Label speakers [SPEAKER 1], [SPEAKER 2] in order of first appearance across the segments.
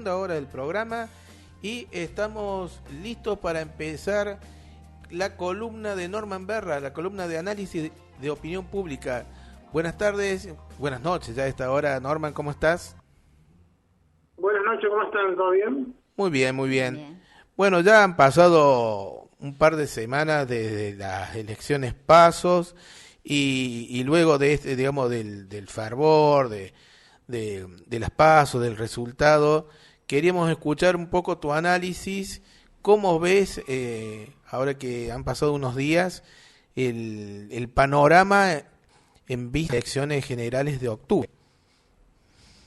[SPEAKER 1] segunda hora del programa y estamos listos para empezar la columna de Norman Berra, la columna de análisis de opinión pública. Buenas tardes, buenas noches ya a esta hora. Norman, ¿cómo estás?
[SPEAKER 2] Buenas noches, ¿cómo están? ¿Todo bien?
[SPEAKER 1] Muy bien, muy bien. Bueno, ya han pasado un par de semanas desde las elecciones PASO y luego de este, digamos, del fervor, de las PASO, del resultado, queríamos escuchar un poco tu análisis. ¿Cómo ves, ahora que han pasado unos días, el panorama en vista de elecciones generales de octubre?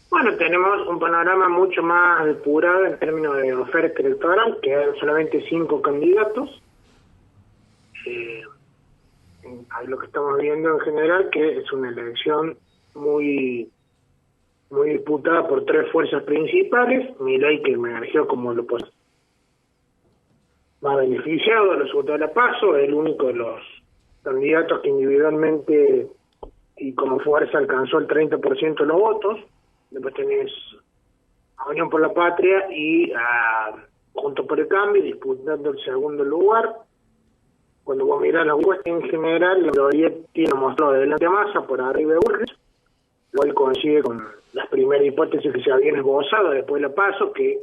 [SPEAKER 2] Bueno, tenemos un panorama mucho más depurado en términos de oferta electoral, que hay solamente 5 candidatos. Lo que estamos viendo en general, que es una elección muy disputada por 3 fuerzas principales. Milei, que emergió como lo más beneficiado del resultado de la PASO, el único de los candidatos que individualmente y como fuerza alcanzó el 30% de los votos. Después tenés a Unión por la Patria y a Juntos por el Cambio disputando el segundo lugar. Cuando vos mirás la encuesta en general, la mayoría tiene mostrado adelante a Massa por arriba de Bullrich. Luego él coincide con las primeras hipótesis que se habían esbozado después de la PASO, que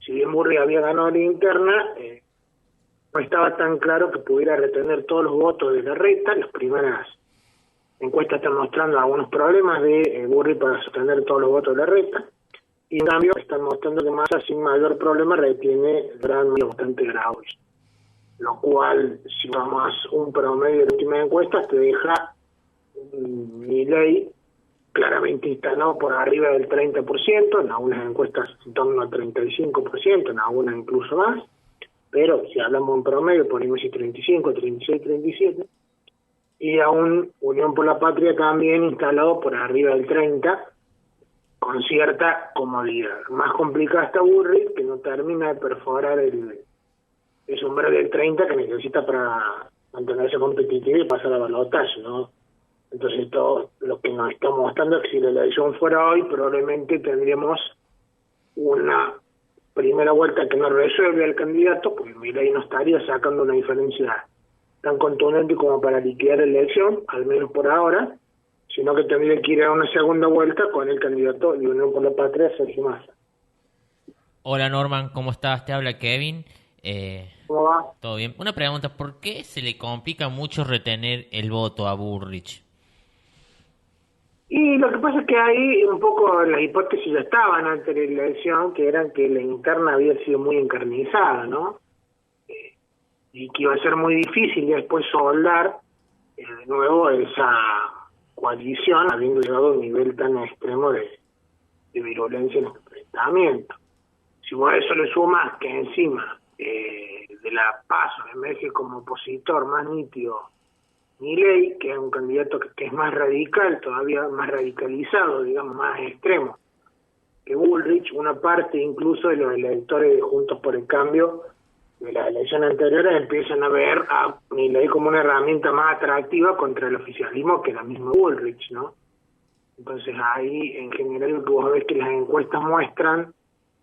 [SPEAKER 2] si bien Bullrich había ganado la interna, no estaba tan claro que pudiera retener todos los votos de la recta. Las primeras encuestas están mostrando algunos problemas de Bullrich para sostener todos los votos de la recta, y en cambio están mostrando que Massa sin mayor problema retiene gran mayoría bastante graves, lo cual, si vamos a un promedio de las últimas encuestas, te deja Milei claramente instalado por arriba del 30%, en algunas encuestas en torno al 35%, en algunas incluso más, pero si hablamos en promedio, ponemos 35, 36, 37, y aún Unión por la Patria también instalado por arriba del 30%, con cierta comodidad. Más complicada está Bullrich, que no termina de perforar el umbral del 30% que necesita para mantenerse competitivo y pasar a balotaje, ¿no? Entonces todo lo que nos está mostrando es que si la elección fuera hoy, probablemente tendríamos una primera vuelta que no resuelve al candidato, porque Milei no estaría sacando una diferencia tan contundente como para liquidar la elección, al menos por ahora, sino que tendría que ir a una segunda vuelta con el candidato de Unión por la Patria, Sergio Massa.
[SPEAKER 3] Hola Norman, ¿cómo estás? Te habla Kevin.
[SPEAKER 2] ¿Cómo va?
[SPEAKER 3] ¿Todo bien? Una pregunta, ¿por qué se le complica mucho retener el voto a Bullrich?
[SPEAKER 2] Y lo que pasa es que ahí un poco las hipótesis ya estaban antes de la elección, que eran que la interna había sido muy encarnizada, ¿no? Y que iba a ser muy difícil después soldar de nuevo esa coalición, habiendo llegado a un nivel tan extremo de virulencia en el enfrentamiento. Si vos a eso le sumas que encima de la PASO emerge como opositor más nítido Milei, que es un candidato que es más radical, todavía más radicalizado, digamos, más extremo que Bullrich, una parte incluso de los electores de Juntos por el Cambio de las elecciones anteriores empiezan a ver a Milei como una herramienta más atractiva contra el oficialismo que la misma Bullrich, ¿no? Entonces ahí en general lo que vos ves que las encuestas muestran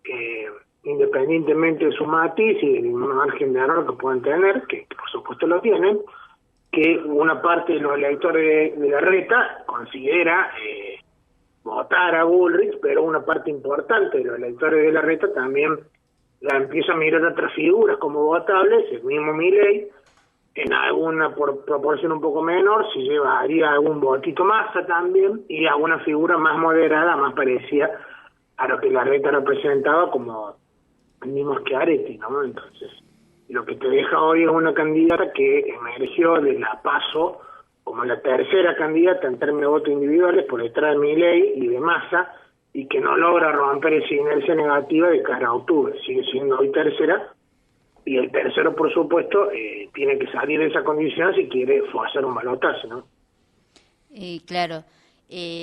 [SPEAKER 2] que independientemente de su matiz y del margen de error que puedan tener, que por supuesto lo tienen, que una parte de los electores de la reta considera votar a Bullrich, pero una parte importante de los electores de la reta también la empieza a mirar a otras figuras como votables, el mismo Milei, en alguna proporción un poco menor, si llevaría algún votito Massa también, y alguna figura más moderada, más parecida a lo que la reta representaba, como el mismo Schiaretti, ¿no? Entonces, lo que te deja hoy es una candidata que emergió de la PASO como la tercera candidata en términos de votos individuales por detrás de Milei y de Massa, y que no logra romper esa inercia negativa de cara a octubre. Sigue siendo hoy tercera, y el tercero, por supuesto, tiene que salir de esa condición si quiere hacer un balotaje, ¿no?
[SPEAKER 4] Claro.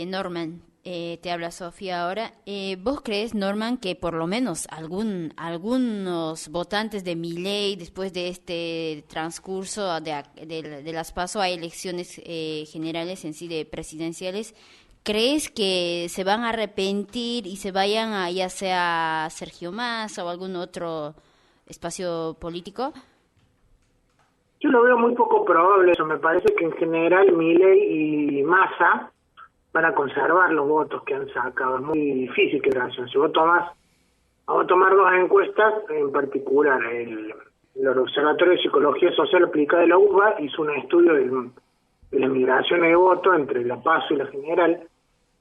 [SPEAKER 4] Norman, te habla Sofía ahora. ¿Vos crees, Norman, que por lo menos algunos votantes de Milei, después de este transcurso de las PASO a elecciones generales en sí de presidenciales, ¿crees que se van a arrepentir y se vayan a ya sea Sergio Massa o algún otro espacio político?
[SPEAKER 2] Yo lo veo muy poco probable eso. Me parece que en general Milei y Massa van a conservar los votos que han sacado. Es muy difícil que lo hagan. Si vos tomás, vamos a tomar dos encuestas en particular. El Observatorio de Psicología Social Aplicada de la UBA hizo un estudio de las migraciones de votos entre la PASO y la General,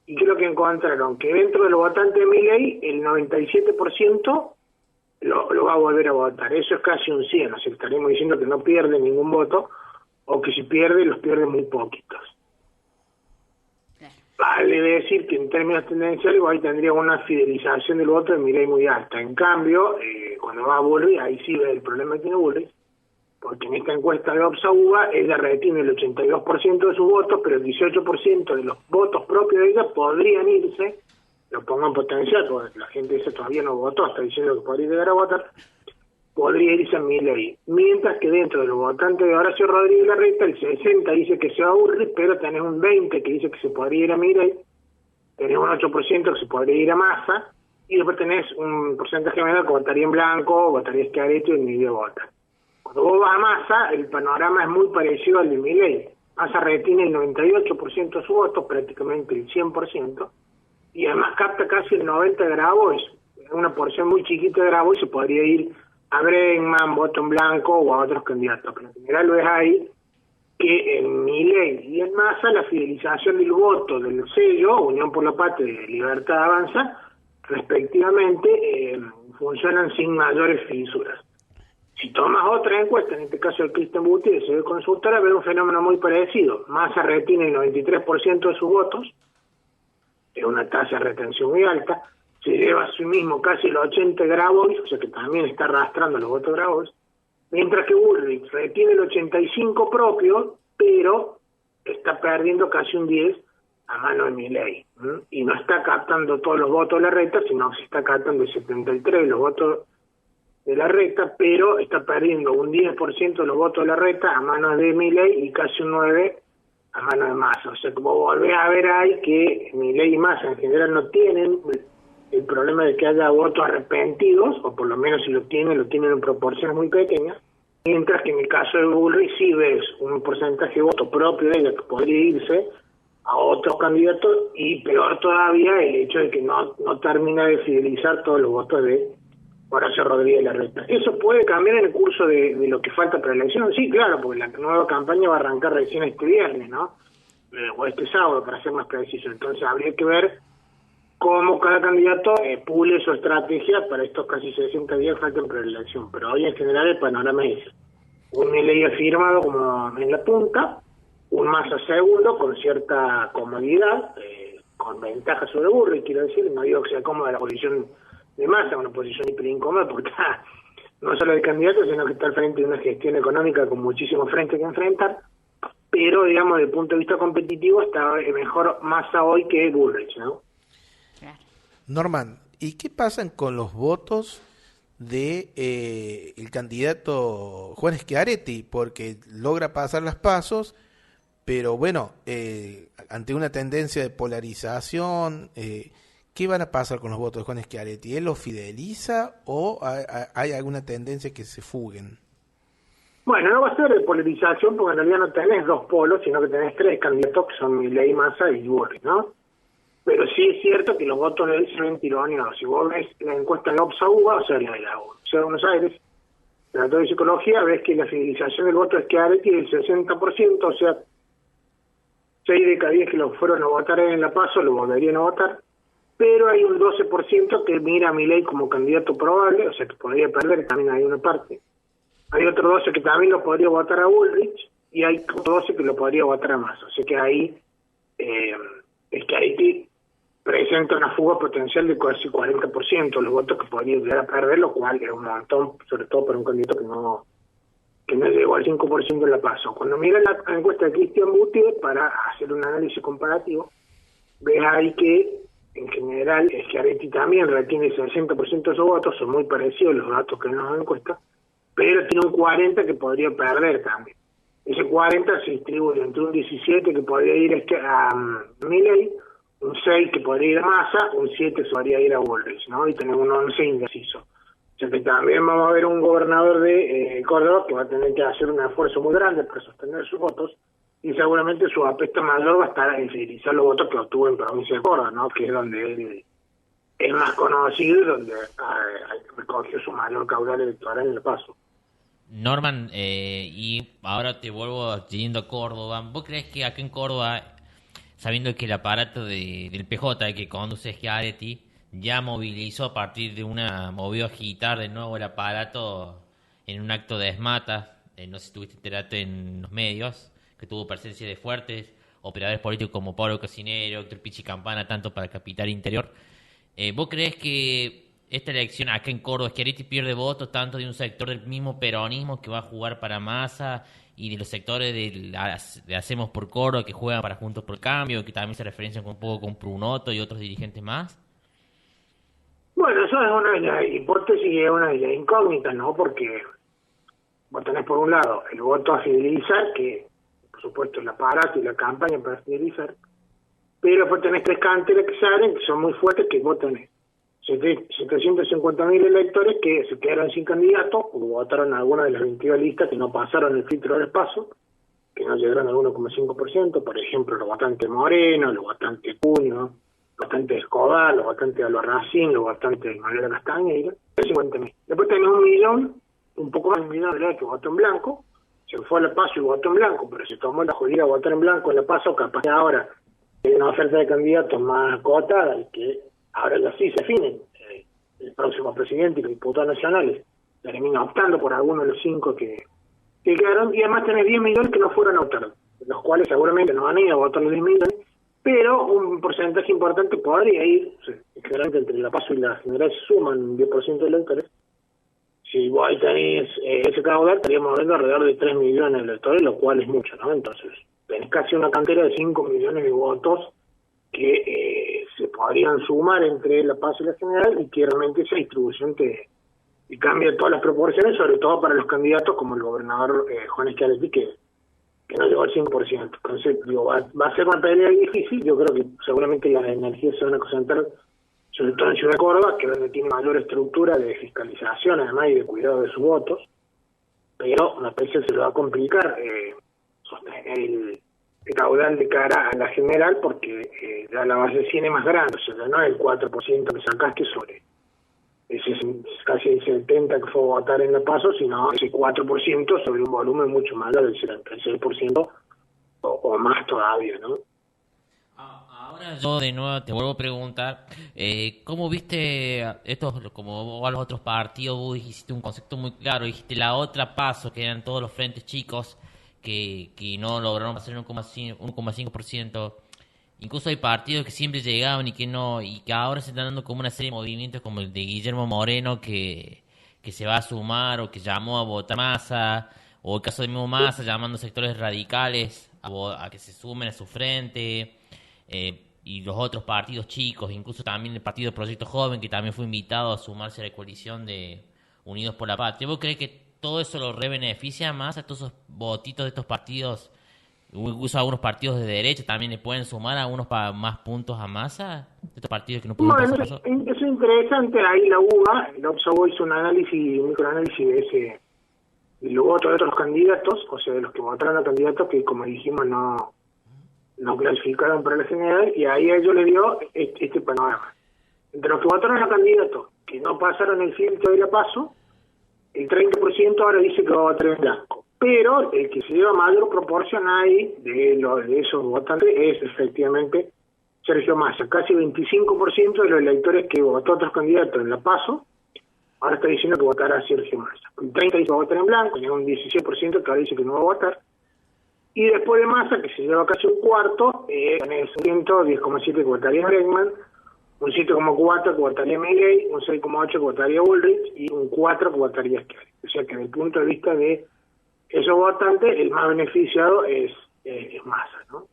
[SPEAKER 2] y creo que encontraron que dentro de los votantes de Milei, el 97% lo va a volver a votar. Eso es casi un 100, o sea, estaríamos diciendo que no pierde ningún voto, o que si pierde, los pierde muy poquitos. Vale decir que en términos tendenciales ahí tendría una fidelización del voto de Milei muy alta. En cambio, cuando va a Bullrich, ahí sí ve el problema que tiene Bullrich, porque en esta encuesta de Opsa-UBA ella retiene el 82% de sus votos, pero el 18% de los votos propios de ella podrían irse, lo pongo en potencial, porque la gente dice todavía no votó, está diciendo que podría llegar a votar, podría irse a Milei. Mientras que dentro de los votantes de Horacio Rodríguez Larreta, el 60 dice que se va a Bullrich, pero tenés un 20 que dice que se podría ir a Milei, tenés un 8% que se podría ir a Massa, y después tenés un porcentaje menor que votaría en blanco, votaría Schiaretti y ni dio vota. Cuando vos vas a Massa, el panorama es muy parecido al de Milei. Massa retiene el 98% de sus votos, prácticamente el 100%, y además capta casi el 90% de Grabois, una porción muy chiquita de Grabois se podría ir a Bregman, voto en blanco o a otros candidatos. Pero en general ves ahí que en Milei y en Massa la fidelización del voto del sello, Unión por la Patria y Libertad Avanza, respectivamente, funcionan sin mayores fisuras. Si tomas otra encuesta, en este caso el Cristian Butti de CD Consultora, ve un fenómeno muy parecido. Massa retiene el 93% de sus votos, es una tasa de retención muy alta, se lleva a sí mismo casi los 80 Grabois, o sea que también está arrastrando los votos Grabois, mientras que Bullrich retiene el 85 propio, pero está perdiendo casi un 10 a mano de Milei, y no está captando todos los votos de Larreta, sino que se está captando el 73 los votos de Larreta, pero está perdiendo un 10% de los votos de Larreta a manos de Milei y casi un 9% a mano de Massa. O sea, como volvés a ver ahí que Milei y Massa en general no tienen el problema de que haya votos arrepentidos, o por lo menos si lo tienen en proporciones muy pequeñas, mientras que en el caso de Bullrich sí ves un porcentaje de voto propio de ella que podría irse a otros candidatos, y peor todavía el hecho de que no termina de fidelizar todos los votos de Horacio Rodríguez Larreta. ¿Eso puede cambiar en el curso de lo que falta para la elección? Sí, claro, porque la nueva campaña va a arrancar recién este viernes, ¿no? O este sábado, para ser más preciso. Entonces habría que ver cómo cada candidato pule su estrategia para estos casi 60 días que faltan para la elección. Pero hoy en general el panorama es un Milei afirmado como en la punta, un Massa segundo con cierta comodidad, con ventaja sobre Bullrich, quiero decir, no digo que sea cómoda la posición de Massa, una posición hiper incómoda, porque está no solo de candidato, sino que está al frente de una gestión económica con muchísimos frentes que enfrentar, pero digamos desde el punto de vista competitivo está mejor Massa hoy que Bullrich, ¿no?
[SPEAKER 1] Norman, ¿y qué pasan con los votos de el candidato Juan Schiaretti? Porque logra pasar las pasos, pero bueno, ante una tendencia de polarización, ¿qué van a pasar con los votos de Juan Schiaretti? ¿Él los fideliza o hay alguna tendencia que se fuguen?
[SPEAKER 2] Bueno, no va a ser de polarización porque en realidad no tenés dos polos, sino que tenés tres candidatos que son Milei, Massa y Bullrich, ¿no? Pero sí es cierto que los votos de él se ven tironeados. Si vos ves la encuesta de Opsa-UBA, o sea, la de la Ciudad de Buenos Aires, la de Psicología, ves que la fidelización del voto de Schiaretti es del 60%, o sea, 6 de cada 10 que lo fueron a votar en la PASO lo volverían a votar, pero hay un 12% que mira a Milei como candidato probable, o sea, que podría perder, también hay una parte. Hay otro 12 que también lo podría votar a Bullrich, y hay otro 12 que lo podría votar a Massa. O sea que ahí Schiaretti presenta una fuga potencial de casi 40% de los votos que podría llegar a perder, lo cual es un montón, sobre todo para un candidato que no llegó al 5% de la PASO. Cuando mira la encuesta de Cristian Butti, para hacer un análisis comparativo, ves ahí que en general Schiaretti también retiene el 60% de sus votos, son muy parecidos los datos que nos dan encuesta, pero tiene un 40% que podría perder también. Ese 40% se distribuye entre un 17% que podría ir a Milei, un 6 que podría ir a Massa, un 7 se podría ir a Bullrich, ¿no? Y tenemos un 11 indeciso. O sea que también vamos a ver un gobernador de Córdoba que va a tener que hacer un esfuerzo muy grande para sostener sus votos, y seguramente su apuesta mayor va a estar en fidelizar los votos que obtuvo en provincia de Córdoba, ¿no? Que es donde él es más conocido y donde recogió su mayor caudal electoral en el Paso.
[SPEAKER 3] Norman, y ahora te vuelvo yendo a Córdoba. ¿Vos crees que acá en Córdoba, sabiendo que el aparato del PJ que conduce Schiaretti ya movilizó a partir de movió a agitar de nuevo el aparato en un acto de esmata, no sé si tuviste enterado en los medios, que tuvo presencia de fuertes operadores políticos como Pablo Cocinero, Héctor Pichi Campana, tanto para Capital Interior? ¿Vos crees que esta elección acá en Córdoba, Schiaretti pierde votos tanto de un sector del mismo peronismo que va a jugar para Massa y de los sectores de Hacemos por Córdoba que juegan para Juntos por el Cambio, que también se referencian un poco con Prunoto y otros dirigentes más?
[SPEAKER 2] Bueno, eso es una de las hipótesis y es una de las incógnitas, ¿no? Porque vos tenés por un lado el voto a fidelizar, que por supuesto el aparato y la campaña para fidelizar, pero después tenés 3 canteras que salen, que son muy fuertes, que vos tenés 750.000 electores que se quedaron sin candidato, o votaron a alguna de las 22 listas que no pasaron el filtro del paso, que no llegaron al 1,5%, por ejemplo, los votantes Moreno, los votantes Cuño, los votantes de Escobar, los votantes de Albarracín, los votantes de Manuela Castañeda, 50.000. Después tenés 1 millón, un poco más de 1 millón de que votó en blanco, se fue al paso y votó en blanco, pero se tomó la jodida de votar en blanco en la paso, capaz que ahora hay una oferta de candidatos más acotada y que ahora ya sí se definen. El próximo presidente y los diputados nacionales terminan optando por alguno de los 5 que quedaron, y además tenés 10 millones que no fueron a votar, los cuales seguramente no van a ir a votar los 10 millones, pero un porcentaje importante podría ir, generalmente entre la PASO y la general se suman un 10% de electores. Si vos ahí tenés ese caudal, estaríamos hablando alrededor de 3 millones de electores, lo cual es mucho, ¿no? Entonces, tenés casi una cantera de 5 millones de votos que se podrían sumar entre la PASO y la general, y que realmente esa distribución te cambia todas las proporciones, sobre todo para los candidatos como el gobernador Juan Schiaretti, que no llegó al 5%. Entonces, digo, va a ser una pelea difícil. Yo creo que seguramente las energías se van a concentrar sobre todo en Ciudad de Córdoba, que es donde tiene mayor estructura de fiscalización, además, y de cuidado de sus votos, pero me parece que se le va a complicar sostener el caudal de cara a la general, porque ya la base tiene más grande, o sea, ya no es el 4% que sacaste sobre ese casi el 70% que fue a votar en la PASO, sino ese 4% sobre un volumen mucho mayor del 76% o más todavía, ¿no?
[SPEAKER 3] Ahora yo de nuevo te vuelvo a preguntar, ¿cómo viste estos, como a los otros partidos? Vos hiciste un concepto muy claro, dijiste la otra PASO, que eran todos los frentes chicos que no lograron hacer un 1,5%. Incluso hay partidos que siempre llegaban y que ahora se están dando como una serie de movimientos como el de Guillermo Moreno que se va a sumar o que llamó a votar Massa, o el caso de mismo Massa llamando a sectores radicales a que se sumen a su frente, y los otros partidos chicos, incluso también el partido Proyecto Joven, que también fue invitado a sumarse a la coalición de Unidos por la Patria. ¿Vos crees que todo eso lo beneficia más a todos esos votitos de estos partidos? Incluso algunos partidos de derecha también le pueden sumar algunos más puntos a Massa, estos partidos que no pudieron pasar.
[SPEAKER 2] Es interesante. Ahí la UBA, el Observo, hizo un microanálisis de los votos de otros candidatos, o sea, de los que votaron a candidatos que, como dijimos, no clasificaron para la general, y ahí a ellos les dio este panorama. Entre los que votaron a candidatos que no pasaron el filtro de la PASO, el 30% ahora dice que va a votar en blanco. Pero el que se lleva mayor proporción ahí de esos votantes es efectivamente Sergio Massa. Casi 25% de los electores que votó a otros candidatos en la PASO ahora está diciendo que votará a Sergio Massa. El 30% dice que va a votar en blanco, y hay un 16% que ahora dice que no va a votar. Y después de Massa, que se lleva casi un cuarto, tenés un 10,7% que votaría Bregman, un 7,4% que votaría Milei, un 6,8% que votaría Bullrich y un 4% que votaría Schiaretti. O sea que desde el punto de vista de esos votantes, el más beneficiado es Massa, ¿no?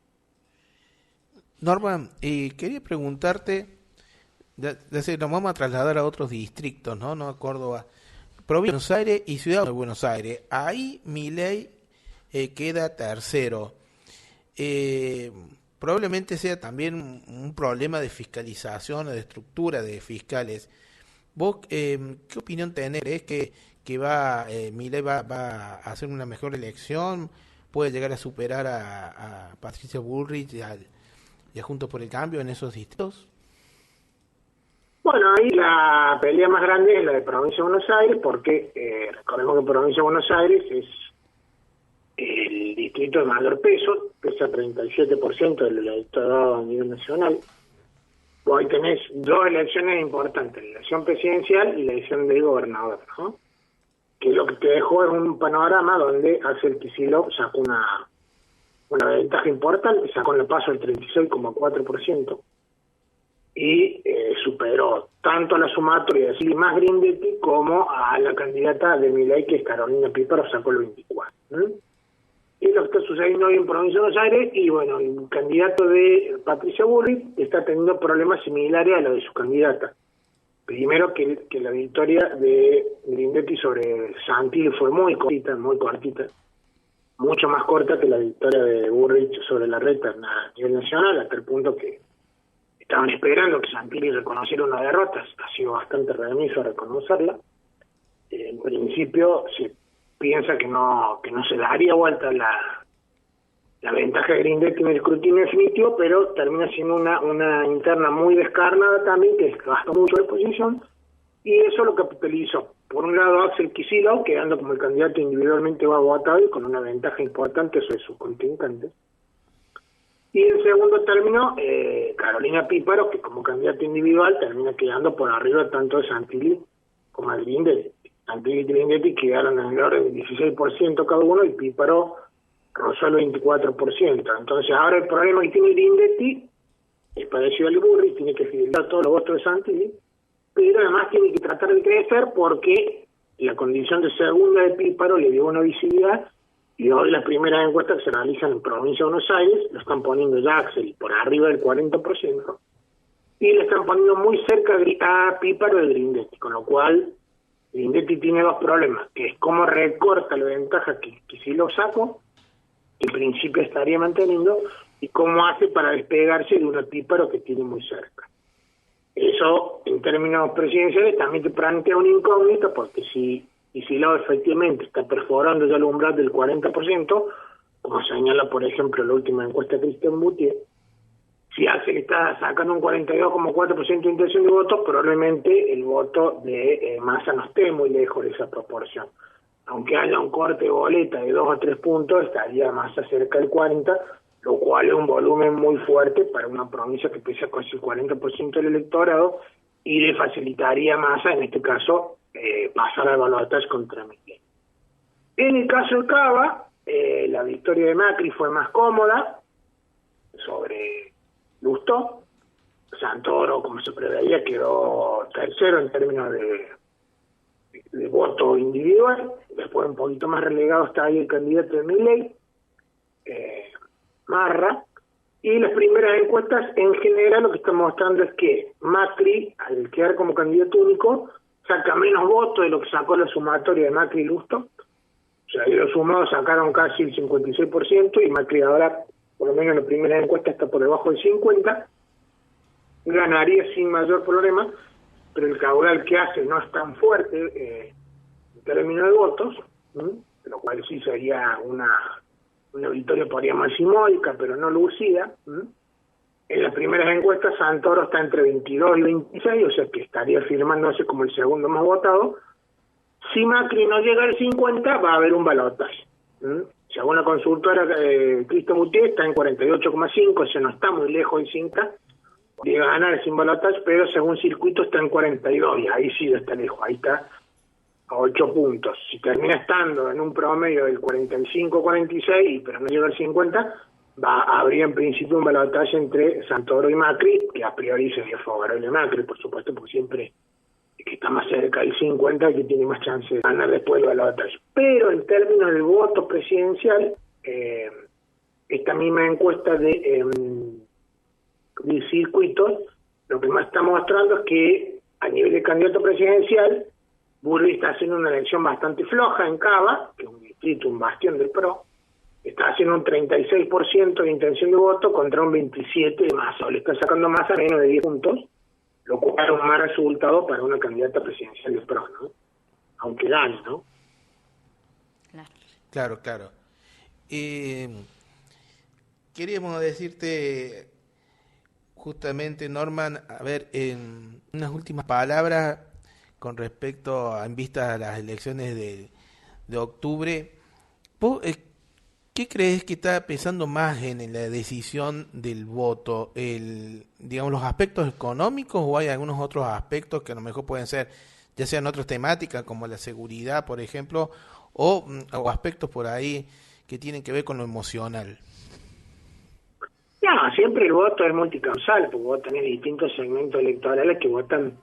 [SPEAKER 1] Norman, quería preguntarte, nos vamos a trasladar a otros distritos, ¿no? No a Córdoba, Provincia de Buenos Aires y Ciudad de Buenos Aires. Ahí Milei queda tercero. probablemente sea también un problema de fiscalización o de estructura de fiscales. ¿Vos qué opinión tenés? ¿Crees que Milei va a hacer una mejor elección? ¿Puede llegar a superar a Patricia Bullrich y a Juntos por el Cambio en esos distritos?
[SPEAKER 2] Bueno, ahí la pelea más grande es la de Provincia de Buenos Aires, porque recordemos que Provincia de Buenos Aires es el distrito de mayor peso, pesa 37% del electorado a nivel nacional. Vos ahí tenés dos elecciones importantes, la elección presidencial y la elección de gobernador, ¿no? Que lo que te dejó es un panorama donde Axel Kicillof sacó una ventaja importante, sacó en el paso el 36,4%, y superó tanto a la sumatoria de Silly más Grindetti como a la candidata de Milei, que es Carolina Píparo, sacó el 24%. Y lo que está sucediendo hoy en Provincia de Buenos Aires, y bueno, el candidato de Patricia Bullrich está teniendo problemas similares a los de su candidata. Primero que la victoria de Grindetti sobre Santilli fue muy cortita, mucho más corta que la victoria de Bullrich sobre Larreta a nivel nacional, hasta el punto que estaban esperando que Santilli reconociera una derrota. Ha sido bastante remiso a reconocerla. En principio se piensa que no se daría vuelta la ventaja de Grindetti en el escrutinio definitivo, pero termina siendo una interna muy descarnada también, que gastó mucho de posición, y eso lo capitalizó. Por un lado, Axel Kicillof, quedando como el candidato individualmente más votado y con una ventaja importante sobre sus contrincantes. Y en segundo término, Carolina Píparo, que como candidato individual termina quedando por arriba tanto de Santilli como de Grindetti. Santilli y Grindetti quedaron en el orden del 16% cada uno, y Píparo rozó el 24%. Entonces ahora el problema que tiene Grindetti es parecido al Bullrich, tiene que fidelizar todos los votos de Santilli, pero además tiene que tratar de crecer porque la condición de segunda de Píparo le dio una visibilidad, y hoy las primeras encuestas que se realizan en Provincia de Buenos Aires lo están poniendo ya Axel por arriba del 40%, y le están poniendo muy cerca a Píparo de Grindetti, con lo cual Grindetti tiene dos problemas, que es cómo recorta la ventaja que si lo saco, que en principio estaría manteniendo, y cómo hace para despegarse de una Píparo que tiene muy cerca. Eso, en términos presidenciales, también te plantea una incógnita, porque si Kicillof efectivamente está perforando ya el umbral del 40%, como señala, por ejemplo, la última encuesta de Cristian Boutier, si Axel está sacando un 42,4% de intención de voto, probablemente el voto de Massa no esté muy lejos de esa proporción. Aunque haya un corte de boleta de 2 o 3 puntos, estaría Massa cerca del 40%, lo cual es un volumen muy fuerte para una provincia que pesa casi el 40% del electorado, y le facilitaría a Massa, en este caso, pasar al balotaje contra Milei. En el caso de Cava, la victoria de Macri fue más cómoda sobre Lustó. Santoro, como se preveía, quedó tercero en términos de voto individual. Después, un poquito más relegado, está ahí el candidato de Milei, Marra. Y las primeras encuestas, en general, lo que están mostrando es que Macri, al quedar como candidato único, saca menos votos de lo que sacó la sumatoria de Macri y Lustó. O sea, los sumados sacaron casi el 56%, y Macri ahora, por lo menos en la primera encuesta, está por debajo del 50%. Ganaría sin mayor problema, pero el caudal que hace no es tan fuerte en términos de votos, lo cual sí sería una victoria, podríamos decir, simbólica, pero no lucida. En las primeras encuestas Santoro está entre 22 y 26, o sea que estaría firmándose como el segundo más votado. Si Macri no llega al 50, va a haber un balotaje. Según la consultora Cristian Boutier, está en 48,5, o sea, no está muy lejos del 50, podría ganar sin balotaje, pero según circuito está en 42, y ahí sí está lejos, ahí está a 8 puntos. Si termina estando en un promedio del 45-46, pero no llega al 50, habría en principio un balotaje entre Santoro y Macri, que a priori sería favorable a Macri, por supuesto, porque siempre que está más cerca del 50, que tiene más chance de ganar después del balotaje. Pero en términos del voto presidencial, esta misma encuesta de circuitos, lo que más está mostrando es que a nivel de candidato presidencial, Bullrich está haciendo una elección bastante floja en Cava, que es un distrito, un bastión del PRO, está haciendo un 36% de intención de voto contra un 27% de Massa, o le está sacando Massa menos de 10 puntos, lo cual es un mal resultado para una candidata presidencial de PRO, ¿no? Aunque gane, ¿no?
[SPEAKER 1] Claro. Queríamos decirte justamente, Norman, a ver, en unas últimas palabras con respecto a, en vista a las elecciones de octubre, ¿vos, qué crees que está pesando más en la decisión del voto? Digamos, los aspectos económicos, o hay algunos otros aspectos que a lo mejor pueden ser, ya sean otras temáticas como la seguridad, por ejemplo, o aspectos por ahí que tienen que ver con lo emocional?
[SPEAKER 2] No, siempre el voto es multicausal, porque vos tenés distintos segmentos electorales que votan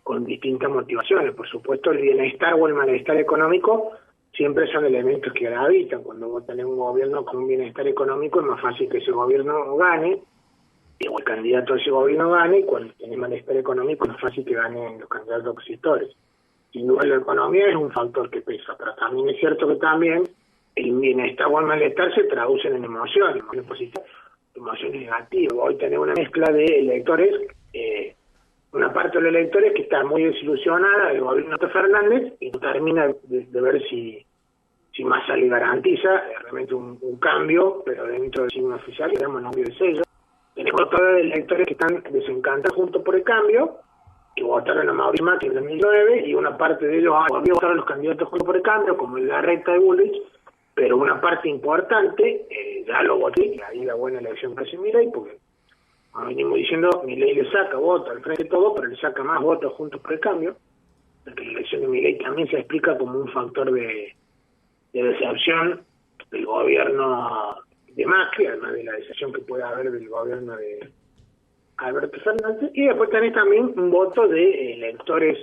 [SPEAKER 2] con distintas motivaciones. Por supuesto, el bienestar o el malestar económico siempre son elementos que gravitan. Cuando vos tenés un gobierno con un bienestar económico, es más fácil que ese gobierno gane, o el candidato a ese gobierno gane, y cuando tenés malestar económico, es más fácil que ganen los candidatos opositores. Sin duda, la economía es un factor que pesa, pero también es cierto que también el bienestar o el malestar se traducen en emociones positivas, emociones negativas. Hoy tenemos una mezcla de electores, una parte de los electores que está muy desilusionada del gobierno de Fernández y no termina de ver si Massa le garantiza realmente un cambio, pero dentro del signo oficial, digamos, no de sello. Tenemos todos los electores que están desencantados junto por el cambio, que votaron a Mauricio Macri en 2009, y una parte de ellos volvió a votar a los candidatos junto por el cambio, como en la recta de Bullrich, pero una parte importante ya lo voté, y ahí la buena elección para Milei, porque como venimos diciendo, Milei le saca votos al frente de todo, pero le saca más votos juntos por el cambio, porque la elección de Milei también se explica como un factor de decepción del gobierno de Macri, además de la decepción que puede haber del gobierno de Alberto Fernández, y después tenés también un voto de electores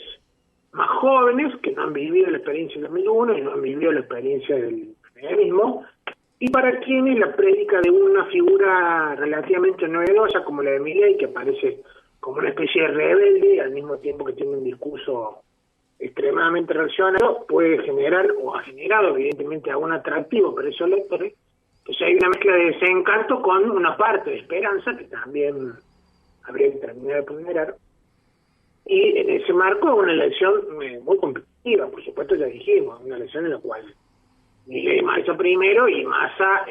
[SPEAKER 2] más jóvenes que no han vivido la experiencia del 2001 y no han vivido la experiencia del feminismo, y para quienes la prédica de una figura relativamente novedosa como la de Milei, que aparece como una especie de rebelde, al mismo tiempo que tiene un discurso extremadamente reaccionario, puede generar, o ha generado evidentemente algún atractivo para esos electores. Entonces hay una mezcla de desencanto con una parte de esperanza que también habría que terminar de ponderar, y en ese marco es una elección muy competitiva, por supuesto. Ya dijimos, una elección en la cual Milei marcha primero y Massa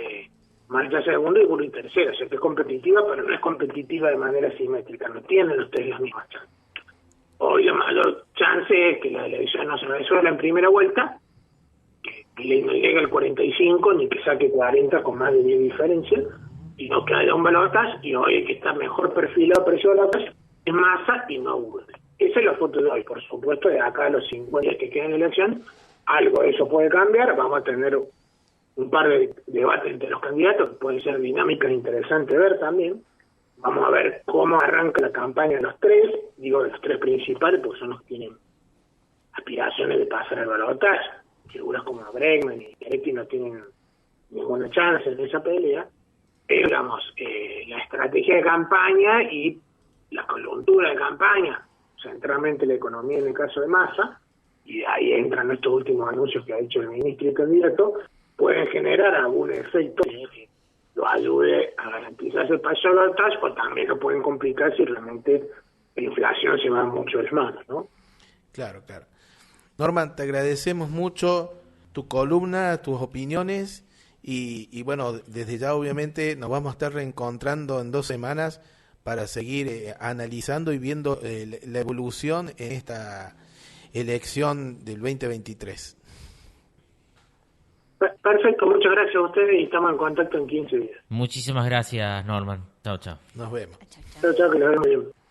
[SPEAKER 2] marcha segundo y Bullrich tercero. O sea que es competitiva, pero no es competitiva de manera simétrica, no tienen los tres las mismas chances. Hoy la mayor chance es que la elección no se resuelva en primera vuelta, que Milei no llegue al 45 ni que saque 40 con más de 10 diferencias, sino que haya un balotaje, y hoy el que está mejor perfilado para ese balotaje es Massa y no Bullrich. Esa es la foto de hoy. Por supuesto, de acá a los 50 días que quedan en la elección, algo de eso puede cambiar. Vamos a tener un par de debates entre los candidatos que pueden ser dinámicas e interesantes de ver también. Vamos a ver cómo arranca la campaña de los tres, digo de los tres principales, porque son los que tienen aspiraciones de pasar al balotaje. Figuras como Bregman y Peretti no tienen ninguna chance en esa pelea. Pero, digamos, la estrategia de campaña y la coyuntura de campaña, centralmente la economía en el caso de Massa, y de ahí entran estos últimos anuncios que ha hecho el ministro y el candidato, pueden generar algún efecto que lo ayude a garantizarse el paso al balotaje, o también lo pueden complicar si realmente la inflación se va mucho de las manos, ¿no?
[SPEAKER 1] Claro. Norman, te agradecemos mucho tu columna, tus opiniones, y bueno, desde ya obviamente nos vamos a estar reencontrando en 2 semanas para seguir analizando y viendo la evolución en esta elección del 2023.
[SPEAKER 2] Perfecto, muchas gracias a ustedes y estamos en contacto en 15 días.
[SPEAKER 3] Muchísimas gracias, Norman. Chao.
[SPEAKER 1] Nos vemos.
[SPEAKER 2] Chao, que los vemos bien.